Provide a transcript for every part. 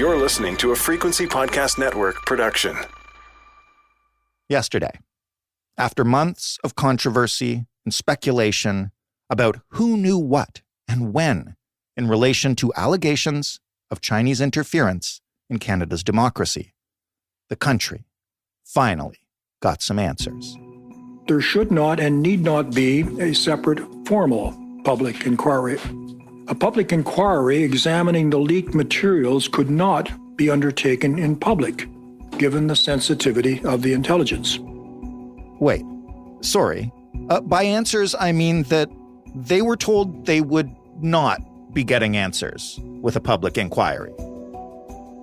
You're listening to a Frequency Podcast Network production. Yesterday, after months of controversy and speculation about who knew what and when in relation to allegations of Chinese interference in Canada's democracy, the country finally got some answers. There should not and need not be a separate formal public inquiry. A public inquiry examining the leaked materials could not be undertaken in public, given the sensitivity of the intelligence. Wait, sorry. By answers, I mean that they were told they would not be getting answers with a public inquiry.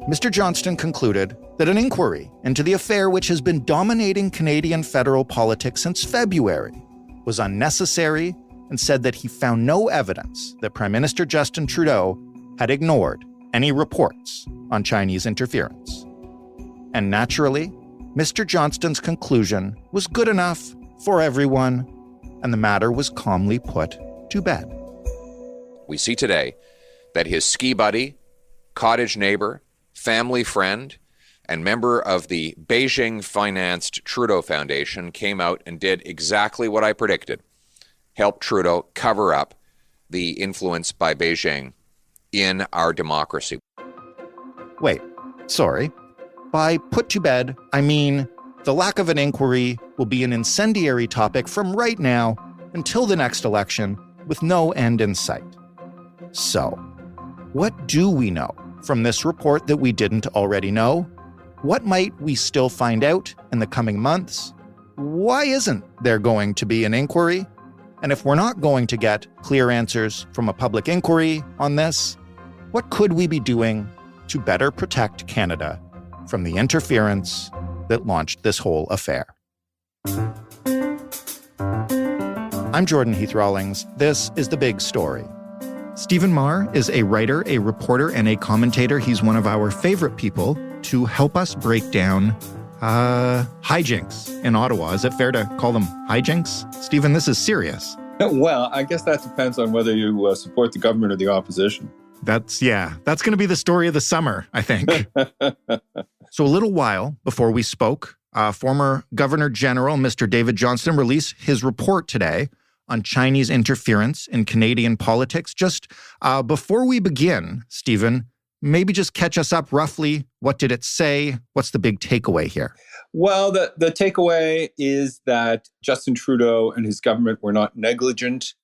Mr. Johnston concluded that an inquiry into the affair which has been dominating Canadian federal politics since February was unnecessary and said that he found no evidence that Prime Minister Justin Trudeau had ignored any reports on Chinese interference. And naturally, Mr. Johnston's conclusion was good enough for everyone, and the matter was calmly put to bed. We see today that his ski buddy, cottage neighbor, family friend, and member of the Beijing-financed Trudeau Foundation came out and did exactly what I predicted. Help Trudeau cover up the influence by Beijing in our democracy. Wait, sorry. By put to bed, I mean the lack of an inquiry will be an incendiary topic from right now until the next election with no end in sight. So, what do we know from this report that we didn't already know? What might we still find out in the coming months? Why isn't there going to be an inquiry? And if we're not going to get clear answers from a public inquiry on this, what could we be doing to better protect Canada from the interference that launched this whole affair? I'm Jordan Heath-Rawlings. This is The Big Story. Stephen Marr is a writer, a reporter, and a commentator. He's one of our favorite people to help us break down hijinks in Ottawa. Is it fair to call them hijinks? Stephen, this is serious. Well, I guess that depends on whether you support the government or the opposition. That's going to be the story of the summer, I think. So a little while before we spoke, former Governor General Mr. David Johnston released his report today on Chinese interference in Canadian politics. Just before we begin, Stephen, maybe just catch us up roughly. What did it say? What's the big takeaway here? Well, the takeaway is that Justin Trudeau and his government were not negligent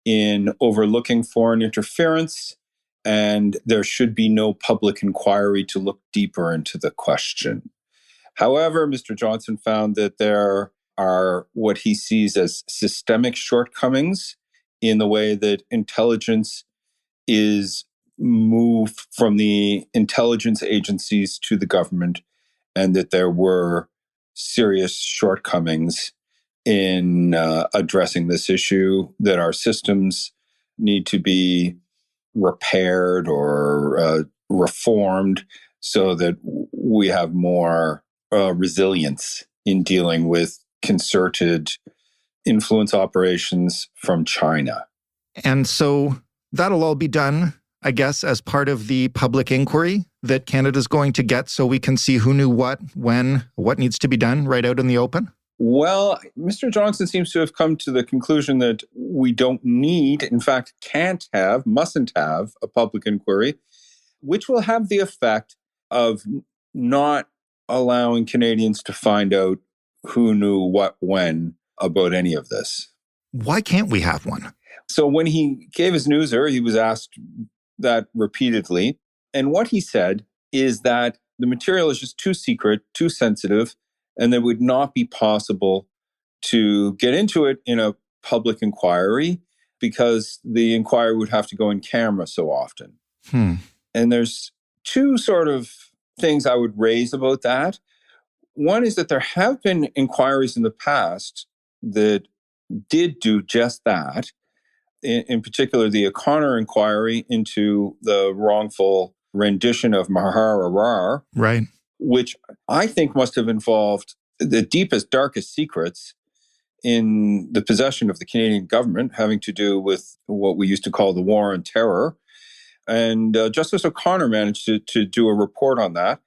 in overlooking foreign interference, and there should be no public inquiry to look deeper into the question. However, Mr. Johnston found that there are what he sees as systemic shortcomings in the way that intelligence is moved from the intelligence agencies to the government, and that there were serious shortcomings in addressing this issue, that our systems need to be repaired or reformed so that we have more resilience in dealing with concerted influence operations from China. And so that'll all be done, I guess, as part of the public inquiry that Canada's going to get so we can see who knew what, when, what needs to be done right out in the open? Well, Mr. Johnston seems to have come to the conclusion that we don't need, in fact, can't have, mustn't have a public inquiry, which will have the effect of not allowing Canadians to find out who knew what when about any of this. Why can't we have one? So when he gave his newser, he was asked that repeatedly. And what he said is that the material is just too secret, too sensitive, and that it would not be possible to get into it in a public inquiry because the inquiry would have to go in camera so often. And there's two sort of things I would raise about that. One is that there have been inquiries in the past that did do just that. In particular, the O'Connor inquiry into the wrongful rendition of Mahar Arar, right, which I think must have involved the deepest, darkest secrets in the possession of the Canadian government, having to do with what we used to call the War on Terror. And Justice O'Connor managed to do a report on that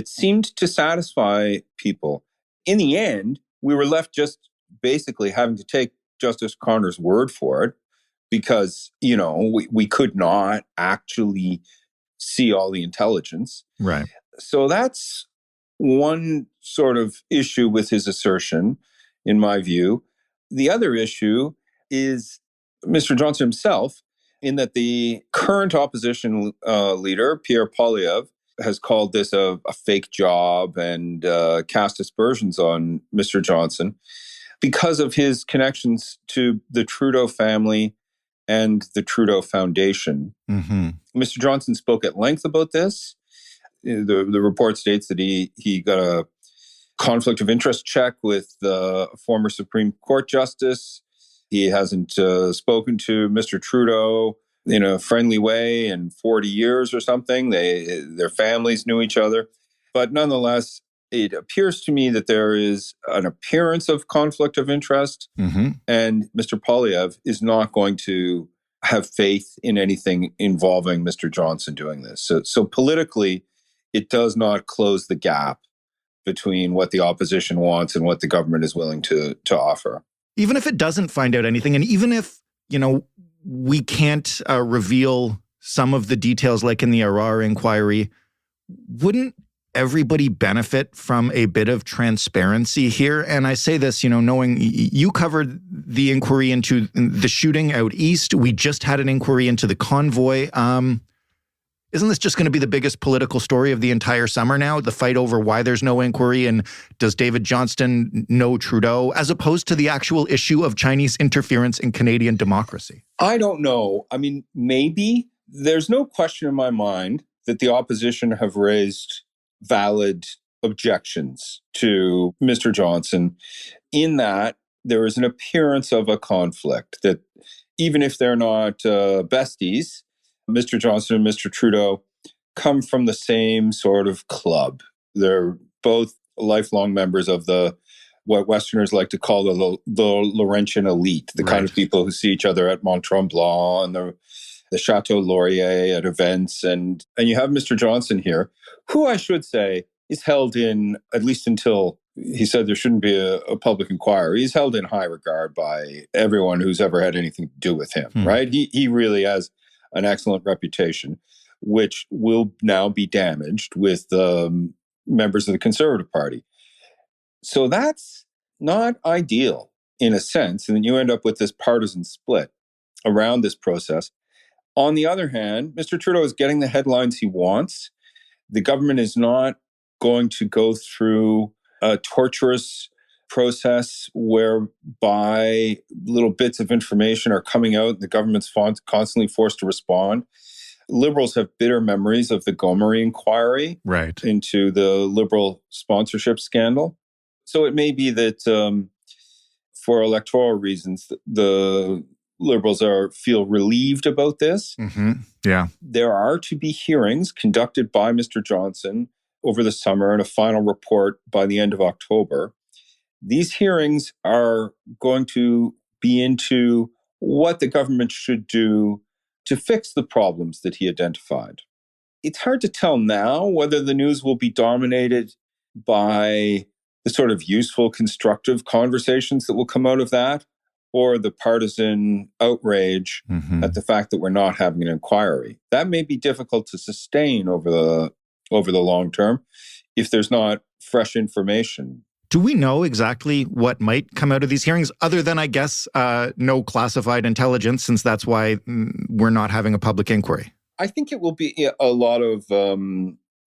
seemed to satisfy people. In the end, we were left just basically having to take Justice O'Connor's word for it because, we could not actually see all the intelligence. Right. So that's one sort of issue with his assertion, in my view. The other issue is Mr. Johnston himself, in that the current opposition leader, Pierre Poilievre, has called this a fake job and cast aspersions on Mr. Johnston because of his connections to the Trudeau family and the Trudeau Foundation. Mm-hmm. Mr. Johnston spoke at length about this. The report states that he got a conflict of interest check with the former Supreme Court Justice. He hasn't spoken to Mr. Trudeau in a friendly way in 40 years or something. Their families knew each other. But nonetheless, it appears to me that there is an appearance of conflict of interest. Mm-hmm. And Mr. Poilievre is not going to have faith in anything involving Mr. Johnston doing this. So politically, it does not close the gap between what the opposition wants and what the government is willing to offer. Even if it doesn't find out anything, and even if, we can't reveal some of the details like in the Arar inquiry, wouldn't everybody benefit from a bit of transparency here? And I say this, knowing you covered the inquiry into the shooting out east. We just had an inquiry into the convoy. Isn't this just going to be the biggest political story of the entire summer now? The fight over why there's no inquiry and does David Johnston know Trudeau, as opposed to the actual issue of Chinese interference in Canadian democracy? I don't know. I mean, maybe. There's no question in my mind that the opposition have raised valid objections to Mr. Johnston, in that there is an appearance of a conflict, that even if they're not besties, Mr. Johnston and Mr. Trudeau come from the same sort of club. They're both lifelong members of what Westerners like to call the Laurentian elite, the kind of people who see each other at Mont Tremblant and the Chateau Laurier at events. And you have Mr. Johnston here, who I should say is held in, at least until he said there shouldn't be a public inquiry, he's held in high regard by everyone who's ever had anything to do with him, right? He really has an excellent reputation, which will now be damaged with members of the Conservative Party. So that's not ideal in a sense. And then you end up with this partisan split around this process. On the other hand, Mr. Trudeau is getting the headlines he wants. The government is not going to go through a torturous process whereby little bits of information are coming out and the government's constantly forced to respond. Liberals have bitter memories of the Gomery inquiry into the Liberal sponsorship scandal. So it may be that for electoral reasons, the Liberals feel relieved about this. Mm-hmm. Yeah. There are to be hearings conducted by Mr. Johnston over the summer and a final report by the end of October. These hearings are going to be into what the government should do to fix the problems that he identified. It's hard to tell now whether the news will be dominated by the sort of useful, constructive conversations that will come out of that, or the partisan outrage at the fact that we're not having an inquiry. That may be difficult to sustain over the long term if there's not fresh information. Do we know exactly what might come out of these hearings, other than, I guess, no classified intelligence, since that's why we're not having a public inquiry? I think it will be a lot of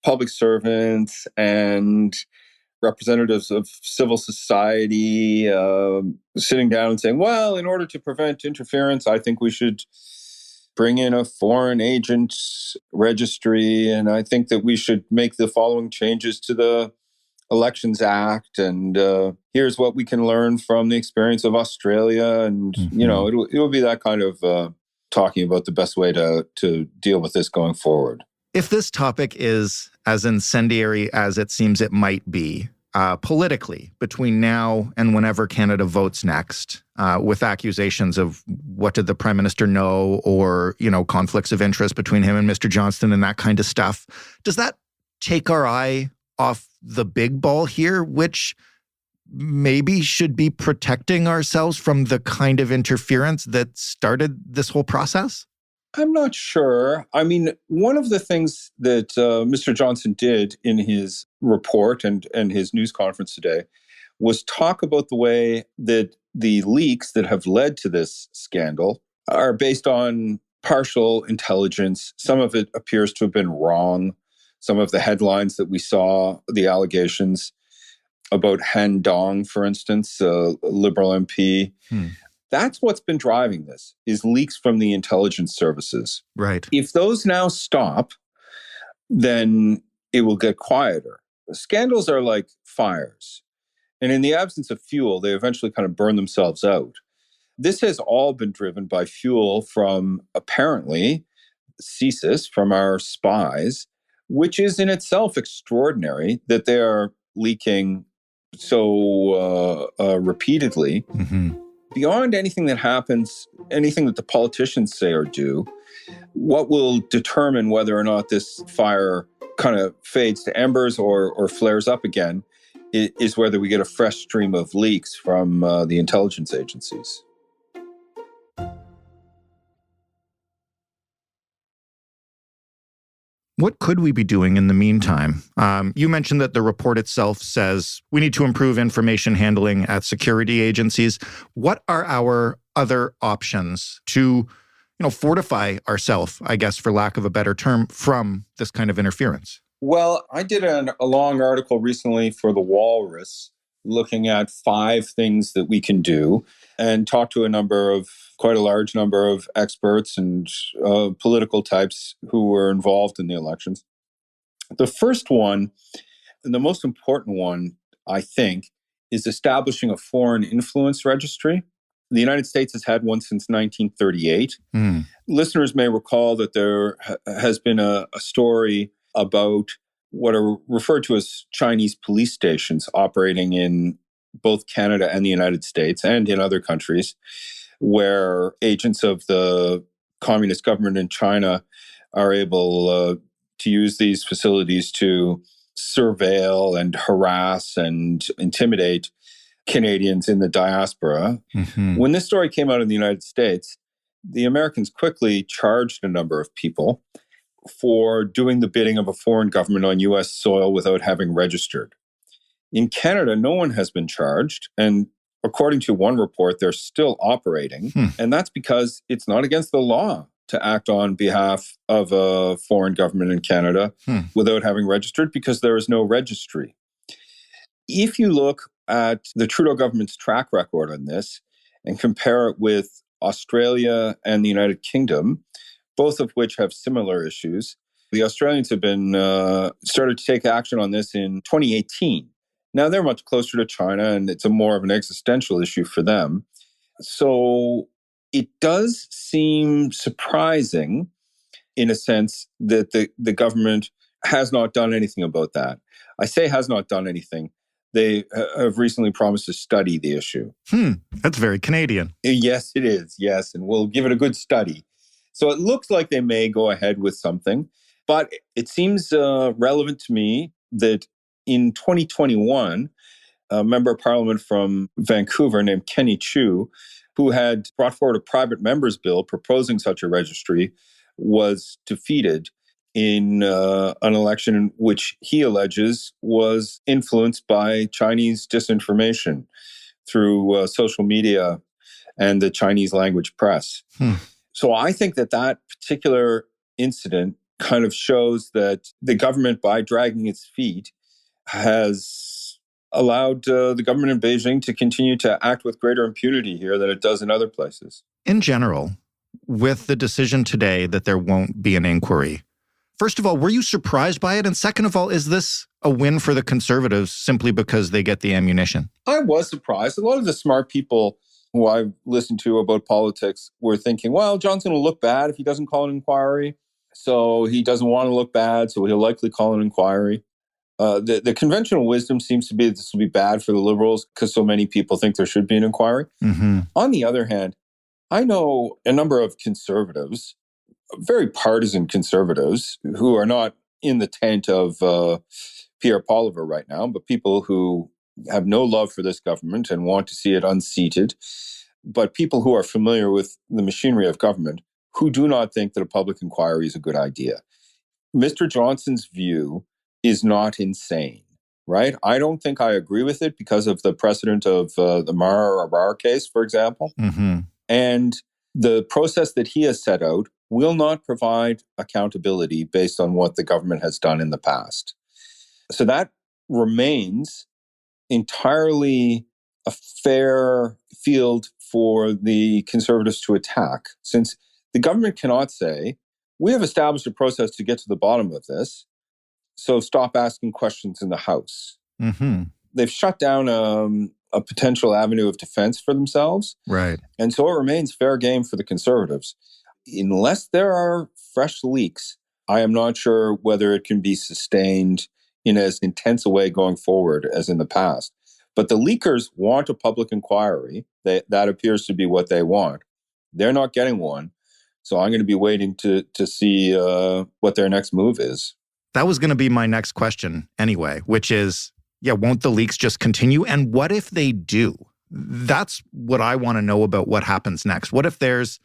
public servants and representatives of civil society sitting down and saying, well, in order to prevent interference, I think we should bring in a foreign agent registry, and I think that we should make the following changes to the Elections Act, and here's what we can learn from the experience of Australia. And, it'll be that kind of talking about the best way to deal with this going forward. If this topic is as incendiary as it seems it might be, politically, between now and whenever Canada votes next, with accusations of what did the prime minister know, or, conflicts of interest between him and Mr. Johnston and that kind of stuff. Does that take our eye off the big ball here, which maybe should be protecting ourselves from the kind of interference that started this whole process? I'm not sure. I mean, one of the things that Mr. Johnston did in his report and his news conference today was talk about the way that the leaks that have led to this scandal are based on partial intelligence. Some of it appears to have been wrong. Some of the headlines that we saw, the allegations about Han Dong, for instance, a Liberal MP, that's what's been driving this, is leaks from the intelligence services. Right. If those now stop, then it will get quieter. Scandals are like fires. And in the absence of fuel, they eventually kind of burn themselves out. This has all been driven by fuel from, apparently, CSIS, from our spies, which is in itself extraordinary that they are leaking so repeatedly. Mm-hmm. Beyond anything that happens, anything that the politicians say or do, what will determine whether or not this fire kind of fades to embers or flares up again is whether we get a fresh stream of leaks from the intelligence agencies. What could we be doing in the meantime? You mentioned that the report itself says we need to improve information handling at security agencies. What are our other options to, fortify ourselves, I guess, for lack of a better term, from this kind of interference? Well, I did a long article recently for The Walrus looking at 5 things that we can do and talked to quite a large number of experts and political types who were involved in the elections. The first one, and the most important one, I think, is establishing a foreign influence registry. The United States has had one since 1938. Listeners may recall that there has been a story about what are referred to as Chinese police stations operating in both Canada and the United States and in other countries, where agents of the communist government in China are able to use these facilities to surveil and harass and intimidate Canadians in the diaspora. Mm-hmm. When this story came out in the United States, the Americans quickly charged a number of people for doing the bidding of a foreign government on U.S. soil without having registered. In Canada, no one has been charged. And according to one report, they're still operating. And that's because it's not against the law to act on behalf of a foreign government in Canada without having registered, because there is no registry. If you look at the Trudeau government's track record on this and compare it with Australia and the United Kingdom, both of which have similar issues, the Australians have been started to take action on this in 2018. Now they're much closer to China, and it's more of an existential issue for them. So it does seem surprising, in a sense, that the government has not done anything about that. I say has not done anything. They have recently promised to study the issue. That's very Canadian. Yes, it is. Yes, and we'll give it a good study. So it looks like they may go ahead with something, but it seems relevant to me that in 2021, a member of parliament from Vancouver named Kenny Chu, who had brought forward a private member's bill proposing such a registry, was defeated in an election in which he alleges was influenced by Chinese disinformation through social media and the Chinese language press. So I think that particular incident kind of shows that the government, by dragging its feet, has allowed the government in Beijing to continue to act with greater impunity here than it does in other places. In general, with the decision today that there won't be an inquiry, first of all, were you surprised by it? And second of all, is this a win for the Conservatives simply because they get the ammunition? I was surprised. A lot of the smart people who I've listened to about politics were thinking, well, Johnson will look bad if he doesn't call an inquiry. So he doesn't want to look bad, so he'll likely call an inquiry. The conventional wisdom seems to be that this will be bad for the Liberals because so many people think there should be an inquiry. Mm-hmm. On the other hand, I know a number of conservatives, very partisan conservatives, who are not in the tent of Pierre Poilievre right now, but people who have no love for this government and want to see it unseated, but people who are familiar with the machinery of government who do not think that a public inquiry is a good idea. Mr. Johnston's view is not insane, right? I don't think I agree with it because of the precedent of the Mar case, for example. Mm-hmm. And the process that he has set out will not provide accountability based on what the government has done in the past. So that remains entirely a fair field for the Conservatives to attack, since the government cannot say, we have established a process to get to the bottom of this, so stop asking questions in the House. Mm-hmm. They've shut down a potential avenue of defense for themselves. Right. And so it remains fair game for the Conservatives. Unless there are fresh leaks, I am not sure whether it can be sustained in as intense a way going forward as in the past. But the leakers want a public inquiry. That appears to be what they want. They're not getting one. So I'm going to be waiting to see what their next move is. That was going to be my next question anyway, which is, won't the leaks just continue? And what if they do? That's what I want to know about what happens next. What if there's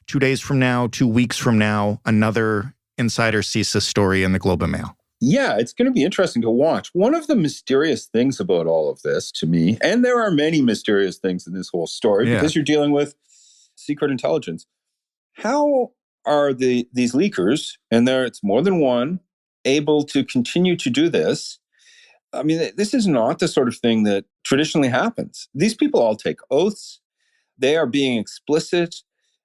2 days from now, 2 weeks from now, another insider CSIS story in the Globe and Mail? Yeah, it's going to be interesting to watch. One of the mysterious things about all of this to me, and there are many mysterious things in this whole story because you're dealing with secret intelligence. How are these leakers, and it's more than one, able to continue to do this? I mean, this is not the sort of thing that traditionally happens. These people all take oaths. They are being explicit.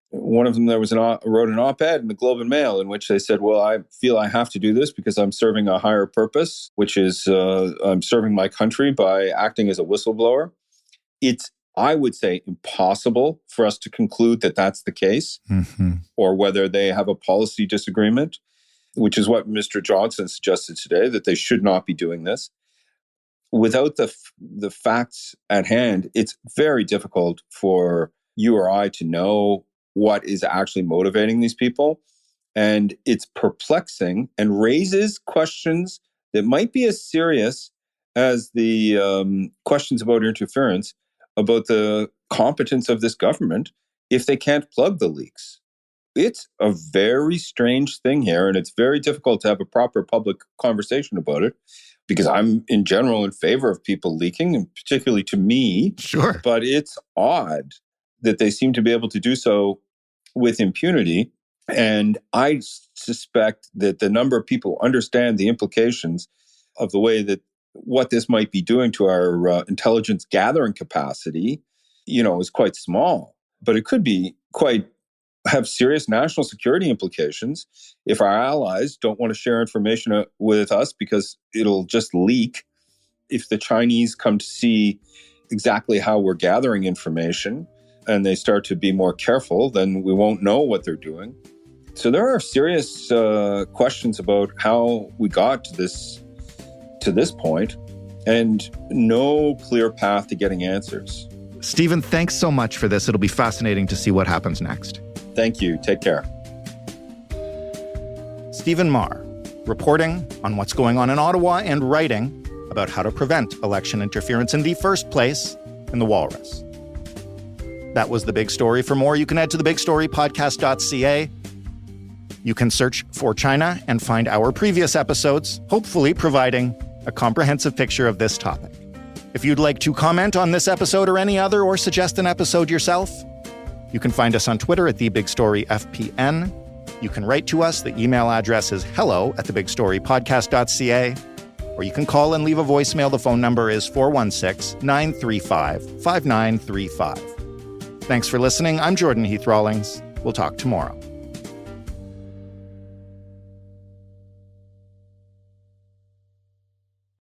One of them, wrote an op-ed in the Globe and Mail in which they said, well, I feel I have to do this because I'm serving a higher purpose, which is I'm serving my country by acting as a whistleblower. It's, I would say, impossible for us to conclude that that's the case, or whether they have a policy disagreement, which is what Mr. Johnston suggested today, that they should not be doing this. Without the facts at hand, it's very difficult for you or I to know what is actually motivating these people. And it's perplexing and raises questions that might be as serious as the questions about interference, about the competence of this government if they can't plug the leaks. It's a very strange thing here, and it's very difficult to have a proper public conversation about it, because I'm in general in favor of people leaking, and particularly to me. Sure. But it's odd that they seem to be able to do so with impunity. And I suspect that the number of people who understand the implications of the way that what this might be doing to our intelligence gathering capacity, is quite small. But it could be have serious national security implications if our allies don't want to share information with us because it'll just leak. If the Chinese come to see exactly how we're gathering information and they start to be more careful, then we won't know what they're doing. So there are serious questions about how we got to this point, and no clear path to getting answers. Stephen, thanks so much for this. It'll be fascinating to see what happens next. Thank you. Take care. Stephen Marr, reporting on what's going on in Ottawa and writing about how to prevent election interference in the first place in the Walrus. That was The Big Story. For more, you can head to thebigstorypodcast.ca. You can search for China and find our previous episodes, hopefully providing a comprehensive picture of this topic. If you'd like to comment on this episode or any other, or suggest an episode yourself, you can find us on Twitter at TheBigStoryFPN. You can write to us. The email address is hello@thebigstorypodcast.ca. Or you can call and leave a voicemail. The phone number is 416-935-5935. Thanks for listening. I'm Jordan Heath Rawlings. We'll talk tomorrow.